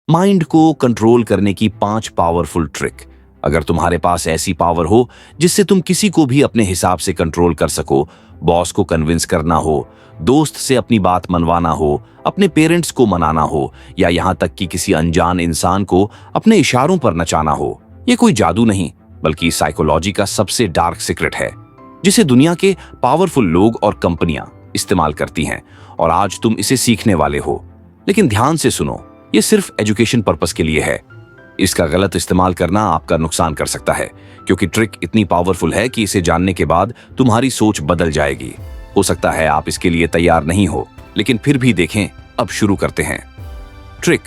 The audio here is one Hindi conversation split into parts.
माइंड को कंट्रोल करने की 5 पावरफुल ट्रिक। अगर तुम्हारे पास ऐसी पावर हो जिससे तुम किसी को भी अपने हिसाब से कंट्रोल कर सको, बॉस को कन्विंस करना हो, दोस्त से अपनी बात मनवाना हो, अपने पेरेंट्स को मनाना हो या यहाँ तक कि किसी अनजान इंसान को अपने इशारों पर नचाना हो, ये कोई जादू नहीं बल्कि साइकोलॉजी का सबसे डार्क सीक्रेट है जिसे दुनिया के पावरफुल लोग और कंपनियां इस्तेमाल करती हैं। और आज तुम इसे सीखने वाले हो। लेकिन ध्यान से सुनो, ये सिर्फ एजुकेशन पर्पस के लिए है। इसका गलत इस्तेमाल करना आपका नुकसान कर सकता है, क्योंकि ट्रिक इतनी पावरफुल है कि इसे जानने के बाद तुम्हारी सोच बदल जाएगी। हो सकता है आप इसके लिए तैयार नहीं हो, लेकिन फिर भी देखें। अब शुरू करते हैं। Trick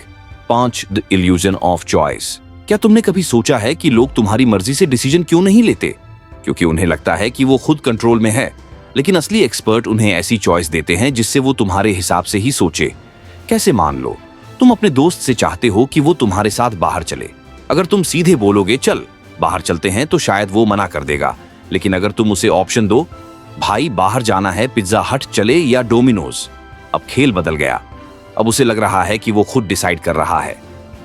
5, the illusion of choice. क्या तुमने कभी सोचा है कि लोग तुम्हारी मर्जी से डिसीजन क्यों नहीं लेते? क्योंकि उन्हें लगता है कि वो खुद कंट्रोल में है, लेकिन असली एक्सपर्ट उन्हें ऐसी चॉइस देते हैं जिससे वो तुम्हारे हिसाब से ही सोचे। कैसे? मान लो तुम अपने दोस्त से चाहते हो कि वो तुम्हारे साथ बाहर चले। अगर तुम सीधे बोलोगे चल बाहर चलते हैं, तो शायद वो मना कर देगा। लेकिन अगर तुम उसे ऑप्शन दो, भाई बाहर जाना है, पिज्जा हट चले या डोमिनोज, अब खेल बदल गया। अब उसे लग रहा है कि वो खुद डिसाइड कर रहा है,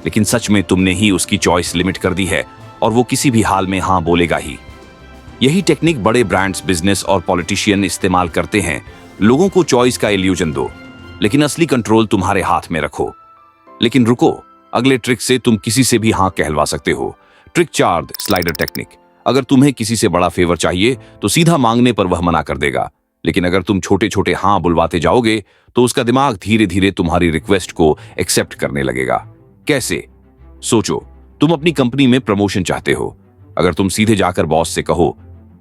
लेकिन सच में तुमने ही उसकी चॉइस लिमिट कर दी है और वो किसी भी हाल में हाँ बोलेगा ही। यही टेक्निक बड़े ब्रांड्स, बिजनेस और पॉलिटिशियन इस्तेमाल करते हैं। लोगों को चॉइस का इल्यूजन दो, लेकिन असली कंट्रोल तुम्हारे हाथ में रखो। लेकिन रुको, अगले ट्रिक से तुम किसी से भी हाँ कहलवा सकते हो। Trick 4, slider technique. अगर तुम्हें किसी से बड़ा फेवर चाहिए तो सीधा मांगने पर वह मना कर देगा, लेकिन अगर तुम छोटे छोटे हाँ बुलवाते जाओगे तो उसका दिमाग धीरे धीरे तुम्हारी रिक्वेस्ट को एक्सेप्ट करने लगेगा। कैसे? सोचो, तुम अपनी कंपनी में प्रमोशन चाहते हो। अगर तुम सीधे जाकर बॉस से कहो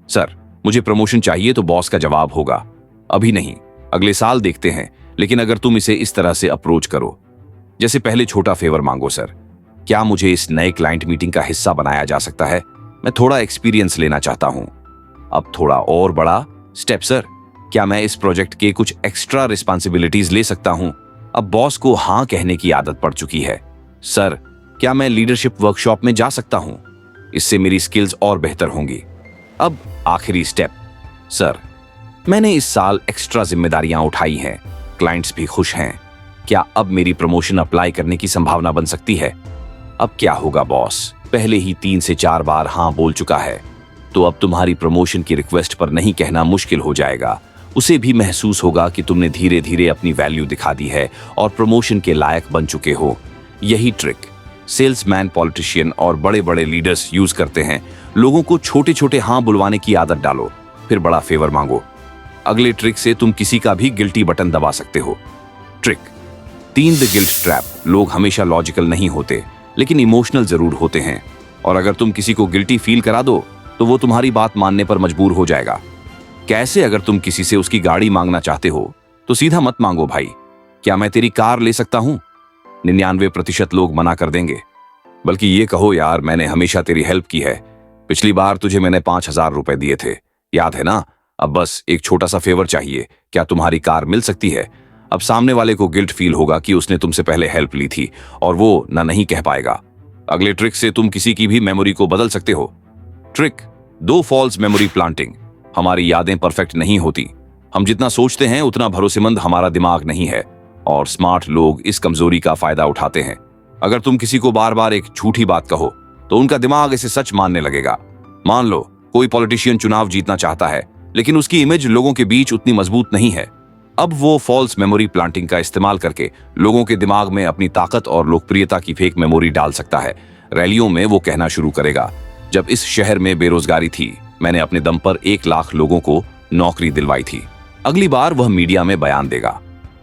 सर मुझे प्रमोशन चाहिए, तो बॉस का जवाब होगा अभी नहीं, अगले साल देखते हैं। लेकिन अगर तुम इसे इस तरह से अप्रोच करो, जैसे पहले छोटा फेवर मांगो, सर क्या मुझे इस नए क्लाइंट मीटिंग का हिस्सा बनाया जा सकता है? मैं थोड़ा एक्सपीरियंस लेना चाहता हूं। अब थोड़ा और बड़ा स्टेप, सर क्या मैं इस प्रोजेक्ट के कुछ एक्स्ट्रा रिस्पॉन्सिबिलिटीज ले सकता हूं? अब बॉस को हाँ कहने की आदत पड़ चुकी है। सर क्या मैं लीडरशिप वर्कशॉप में जा सकता हूं? इससे मेरी स्किल्स और बेहतर होंगी। अब आखिरी स्टेप, सर मैंने इस साल एक्स्ट्रा जिम्मेदारियां उठाई हैं, क्लाइंट्स भी खुश हैं, क्या अब मेरी प्रमोशन अप्लाई करने की संभावना बन सकती है? अब क्या होगा बॉस, पहले ही 3 से 4 बार हाँ बोल चुका है, तो अब तुम्हारी प्रमोशन की रिक्वेस्ट पर नहीं कहना मुश्किल हो जाएगा। उसे भी महसूस होगा कि तुमने धीरे धीरे अपनी वैल्यू दिखा दी है और प्रमोशन के लायक बन चुके हो। यही ट्रिक सेल्समैन, पॉलिटिशियन और बड़े बड़े लीडर्स यूज करते हैं। लोगों को छोटे छोटे हाँ बुलवाने की आदत डालो, फिर बड़ा फेवर मांगो। अगले ट्रिक से तुम किसी का भी गिल्टी बटन दबा सकते हो। Trick 3, the guilt trap. लोग हमेशा लॉजिकल नहीं होते, लेकिन इमोशनल जरूर होते हैं, और अगर तुम किसी को गिल्टी फील करा दो तो वो तुम्हारी बात मानने पर मजबूर हो जाएगा। कैसे? अगर तुम किसी से उसकी गाड़ी मांगना चाहते हो तो सीधा मत मांगो, भाई क्या मैं तेरी कार ले सकता हूं? 99% लोग मना कर देंगे। बल्कि ये कहो, यार मैंने हमेशा तेरी हेल्प की है, पिछली बार तुझे मैंने 5,000 रुपए दिए थे, याद है ना? अब बस एक छोटा सा फेवर चाहिए, क्या तुम्हारी कार मिल सकती है? अब सामने वाले को गिल्ट फील होगा कि उसने तुमसे पहले हेल्प ली थी और वो ना नहीं कह पाएगा। अगले ट्रिक से तुम किसी की भी मेमोरी को बदल सकते हो। Trick 2, false memory planting. हमारी यादें परफेक्ट नहीं होती, हम जितना सोचते हैं उतना भरोसेमंद हमारा दिमाग नहीं है, और स्मार्ट लोग इस कमजोरी का फायदा उठाते हैं। अगर तुम किसी को बार बार एक झूठी बात कहो तो उनका दिमाग इसे सच मानने लगेगा। मान लो कोई पॉलिटिशियन चुनाव जीतना चाहता है, लेकिन उसकी इमेज लोगों के बीच उतनी मजबूत नहीं है। अब वो फॉल्स मेमोरी प्लांटिंग का इस्तेमाल करके लोगों के दिमाग में अपनी ताकत और लोकप्रियता की फेक मेमोरी डाल सकता है। रैलियों में वो कहना शुरू करेगा, जब इस शहर में बेरोजगारी थी मैंने अपने दम पर 1 लाख लोगों को नौकरी दिलवाई थी। अगली बार वह मीडिया में बयान देगा,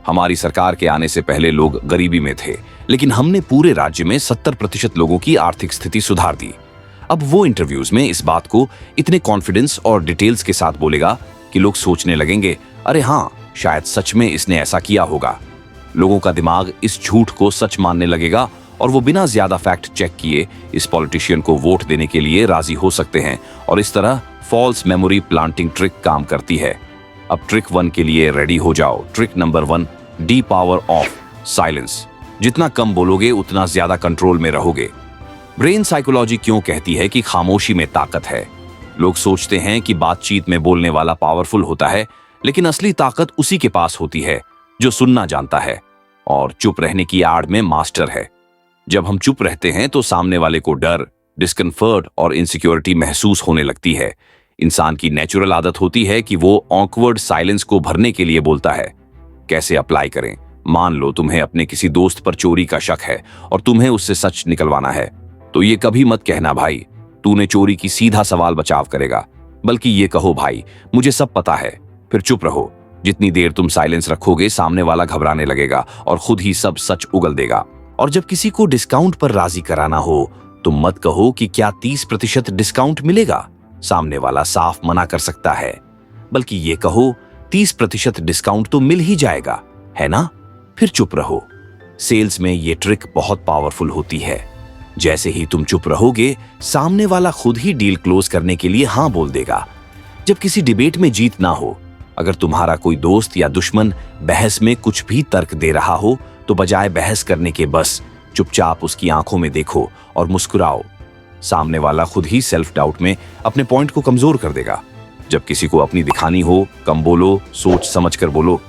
हमारी सरकार के आने से पहले लोग गरीबी में थे, लेकिन हमने पूरे राज्य में 70% लोगों की आर्थिक स्थिति सुधार दी। अब वो इंटरव्यूज में इस बात को इतने कॉन्फिडेंस और डिटेल्स के साथ बोलेगा कि लोग सोचने लगेंगे, अरे हाँ शायद सच में इसने ऐसा किया होगा। लोगों का दिमाग इस झूठ को सच मानने लगेगा और वो बिना ज्यादा फैक्ट चेक किए इस पॉलिटिशियन को वोट देने के लिए राजी हो सकते हैं, और इस तरह फॉल्स मेमोरी प्लांटिंग ट्रिक काम करती है। अब ट्रिक 1 के लिए रेडी हो जाओ। Trick number 1, D power of silence. जितना कम बोलोगे उतना ज्यादा कंट्रोल में रहोगे। ब्रेन साइकोलॉजी क्यों कहती है कि खामोशी में ताकत है? लोग सोचते हैं कि बातचीत में बोलने वाला पावरफुल होता है, लेकिन असली ताकत उसी के पास होती है जो सुनना जानता है और चुप रहने की आड़ में मास्टर है। जब हम चुप रहते हैं तो सामने वाले को डर, डिस्कम्फर्ट और इनसिक्योरिटी महसूस होने लगती है। इंसान की नेचुरल आदत होती है कि वो ऑकवर्ड साइलेंस को भरने के लिए बोलता है। कैसे अप्लाई करें? मान लो तुम्हें अपने किसी दोस्त पर चोरी का शक है और तुम्हें उससे सच निकलवाना है, तो ये कभी मत कहना भाई तूने चोरी की, सीधा सवाल बचाव करेगा, बल्कि ये कहो भाई मुझे सब पता है। फिर चुप रहो। जितनी देर तुम साइलेंस रखोगे सामने वाला घबराने लगेगा और खुद ही सब सच उगल देगा। और जब किसी को डिस्काउंट पर राजी कराना हो तो मत कहो कि क्या 30% डिस्काउंट मिलेगा, सामने वाला साफ मना कर सकता है, बल्कि ये कहो 30% डिस्काउंट तो मिल ही जाएगा, है ना? फिर चुप रहो। सेल्स में ये ट्रिक बहुत पावरफुल होती है। जैसे ही तुम चुप रहोगे सामने वाला खुद ही डील क्लोज करने के लिए हाँ बोल देगा। जब किसी डिबेट में जीत ना हो, अगर तुम्हारा कोई दोस्त या दुश्मन बहस में कुछ भी तर्क दे रहा हो तो बजाय बहस करने के बस चुपचाप उसकी आंखों में देखो और मुस्कुराओ। सामने वाला खुद ही सेल्फ डाउट में अपने पॉइंट को कमजोर कर देगा। जब किसी को अपनी दिखानी हो कम बोलो, सोच समझ कर बोलो।